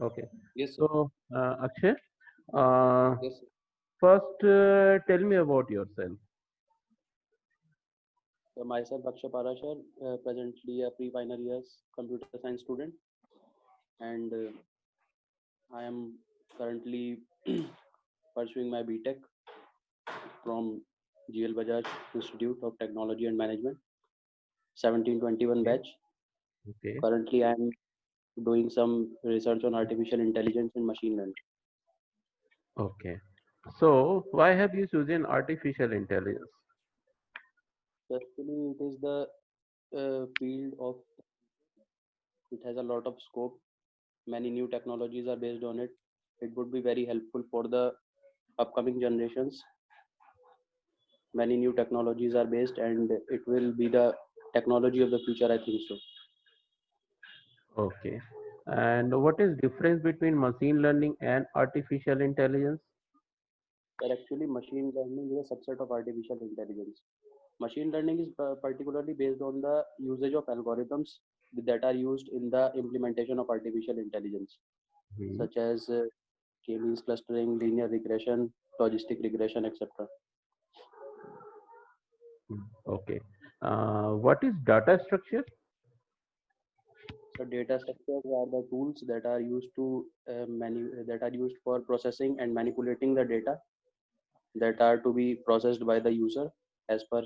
Okay. Yes, sir. So, Akshay, uh, Yes, sir. first tell me about yourself. So myself, Akshay Parashar, presently a pre-final years computer science student, and I am currently pursuing my BTech from GL Bajaj Institute of Technology and Management, 1721 Okay. batch. Okay. Currently, I am doing some research on artificial intelligence and machine learning. Okay. So, why have you chosen artificial intelligence? So actually, it is the field of it has a lot of scope. Many new technologies are based on it. It would be very helpful for the upcoming generations. Many new technologies are based, and it will be the technology of the future. I think so. Okay. And what is difference between machine learning and artificial intelligence? That actually machine learning is a subset of artificial intelligence. Machine learning is particularly based on the usage of algorithms that are used in the implementation of artificial intelligence, Hmm. such as k-means clustering, linear regression, logistic regression, etc. Okay. What is data structure? So data structures are the tools that are used to that are used for processing and manipulating the data that are to be processed by the user as per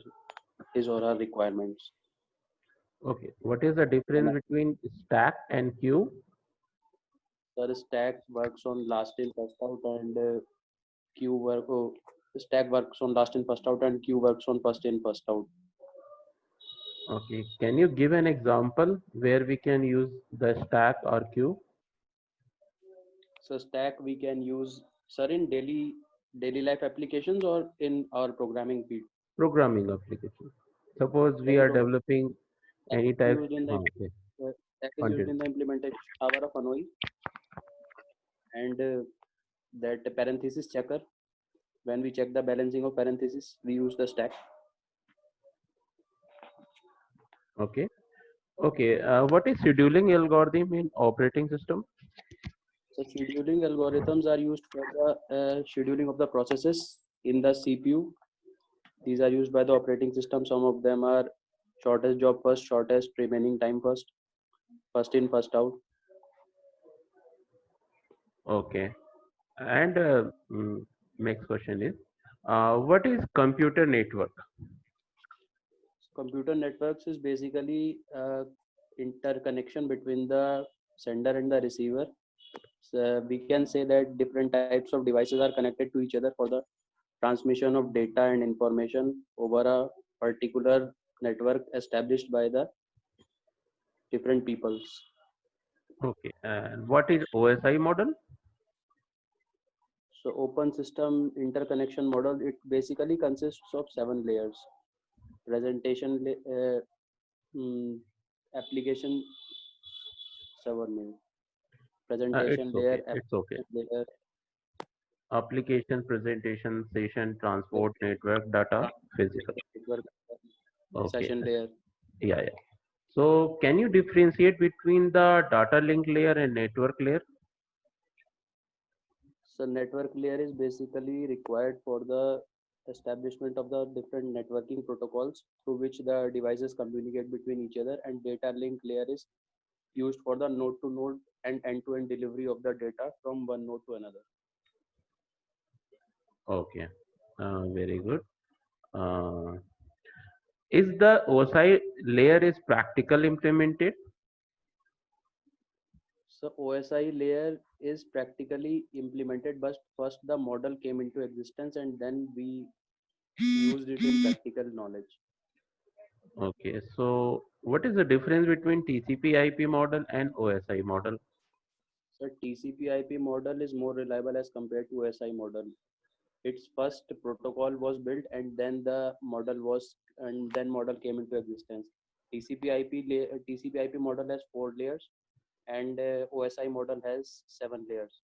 his or her requirements. Okay. What is the And difference between stack and queue? the stack works on last in first out, and queue work. Oh, stack works on last in first out, and queue works on first in first out. Okay. Can you give an example where we can use the stack or queue? So stack we can use, sir, in daily life applications or in our programming field. Programming application. Suppose we Any are program. developing Stack any is type. used in the Okay. stack is used Content. in the implementation tower of Hanoi, and that parenthesis checker. When we check the balancing of parentheses, we use the stack. Okay. Okay. What is scheduling algorithm in operating system? So scheduling algorithms are used for the scheduling of the processes in the CPU. These are used by the operating system. Some of them are shortest job first, shortest remaining time first, first in, first out. Okay. And next question is, what is computer network? Computer networks is basically interconnection between the sender and the receiver. So we can say that different types of devices are connected to each other for the transmission of data and information over a particular network established by the different peoples. Okay. And what is OSI model? So open system interconnection model, it basically consists of 7 layers. Presentation, mm, application, 7 It's presentation layer, okay. It's okay. application layer, Application, presentation, session, transport, network, data, physical. network, Okay. session layer. Yeah, yeah. So can you differentiate between the data link layer and network layer? So network layer is basically required for the establishment of the different networking protocols through which the devices communicate between each other, and data link layer is used for the node to node and end to end delivery of the data from one node to another. Okay. Very good. Uh, is the OSI layer is practical implemented? So OSI layer is practically implemented, but first the model came into existence and then we used it in practical knowledge. Okay. So what is the difference between TCP/IP model and OSI model? So TCP/IP model is more reliable as compared to OSI model. Its first protocol was built and then model came into existence. TCP/IP model has 4 layers, and OSI model has 7 layers.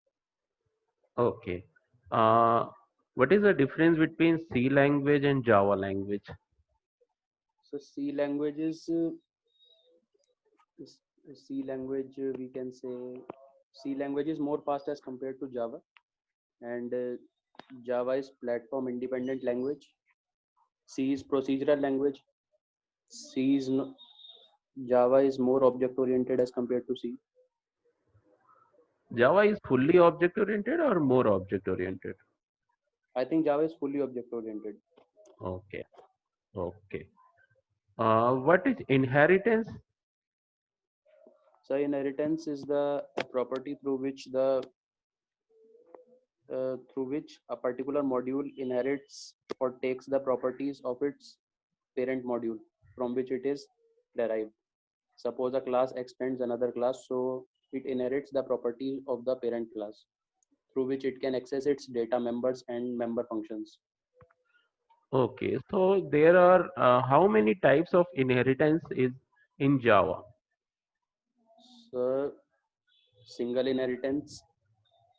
Okay. Uh, what is the difference between C language and Java language? So C language is C language, we can say. C language is more fast as compared to Java, and Java is platform independent language. C is procedural language. C is no, Java is more object oriented as compared to C. Java is fully object oriented or more object oriented? I think Java is fully object oriented. Okay, okay. What is inheritance? So inheritance is the property through which a particular module inherits or takes the properties of its parent module from which it is derived. Suppose a class extends another class, so it inherits the property of the parent class through which it can access its data members and member functions. Okay, so there are how many types of inheritance is in Java? So single inheritance,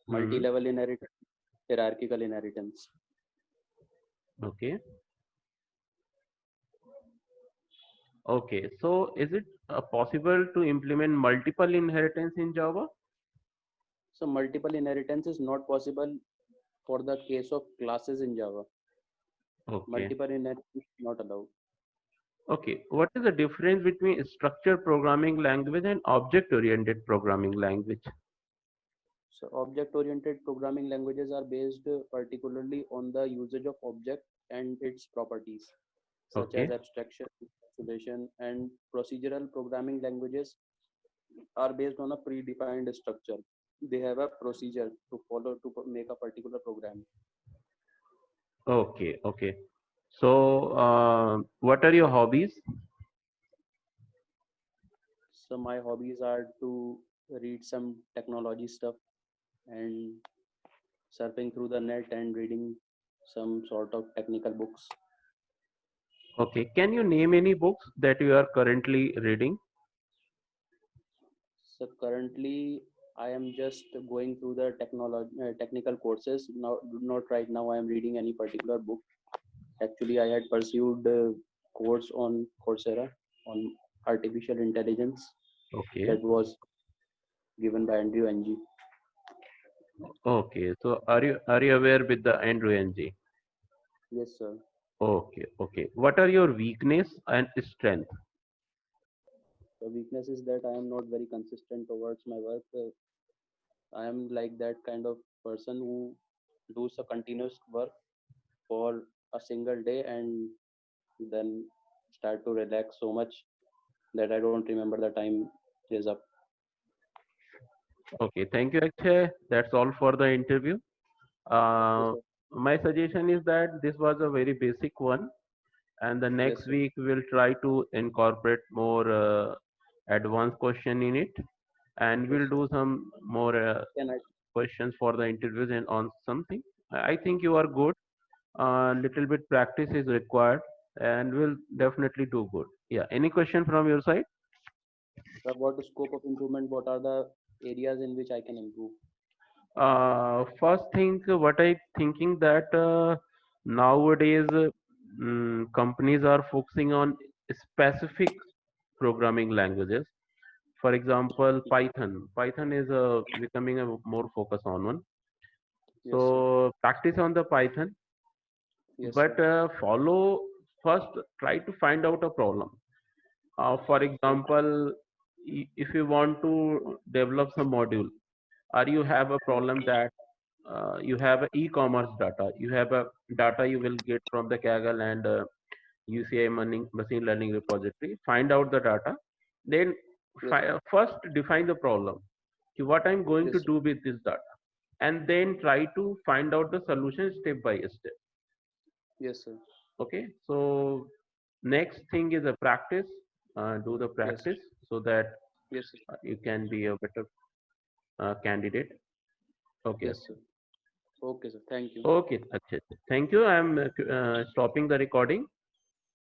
Hmm. multi-level inheritance, hierarchical inheritance. Okay, okay. So is it possible to implement multiple inheritance in Java? So multiple inheritance is not possible for the case of classes in Java. Okay, Multiple inheritance is not allowed. okay. What is the difference between structured programming language and object-oriented programming language? So object-oriented programming languages are based particularly on the usage of object and its properties, such as Okay, abstraction, encapsulation, and procedural programming languages are based on a predefined structure. They have a procedure to follow to make a particular program. okay, okay. So, what are your hobbies? So my hobbies are to read some technology stuff and surfing through the net and reading some sort of technical books. Okay, can you name any books that you are currently reading? So currently, I am just going through the technical courses. Now, not right now. I am reading any particular book. Actually, I had pursued a course on Coursera on artificial intelligence Okay, that was given by Andrew Ng. okay. So, are you aware with the Andrew NG? Yes, sir. Okay, okay. What are your weakness and strength? The weakness is that I am not very consistent towards my work. I am like that kind of person who does a continuous work for a single day and then start to relax so much that I don't remember the time is up. Okay, thank you, Akshay. That's all for the interview. Okay, Uh, sir. my suggestion is that this was a very basic one, and the next Yes, sir. week we'll try to incorporate more advanced question in it, and Yes, we'll sir. do some more Can I? questions for the interviews and on something. I think you are good. Little bit practice is required, and we'll definitely do good. Yeah. Any question from your side? What the scope of improvement? What are the areas in which I can improve? First thing, what I thinking that nowadays companies are focusing on specific programming languages. For example, Python. Python is becoming a more focus on one. Yes, sir. So practice on the Python, Yes, sir. but follow first. Try to find out a problem. For Okay. example, if you want to develop some module, or you have a Yes. problem that you have a e-commerce data, you have a data you will get from the Kaggle and UCI machine learning repository. Find out the data, then Yes. first define the problem. What I'm going to Yes, sir. do with this data, and then try to find out the solution step by step. Yes, sir. Okay, so next thing is a practice. Do the Yes. practice so that Yes, sir. you can be a better candidate. Okay. Yes, sir. Okay, sir. Thank you. Okay, अच्छा, अच्छा. Thank you. I'm stopping the recording.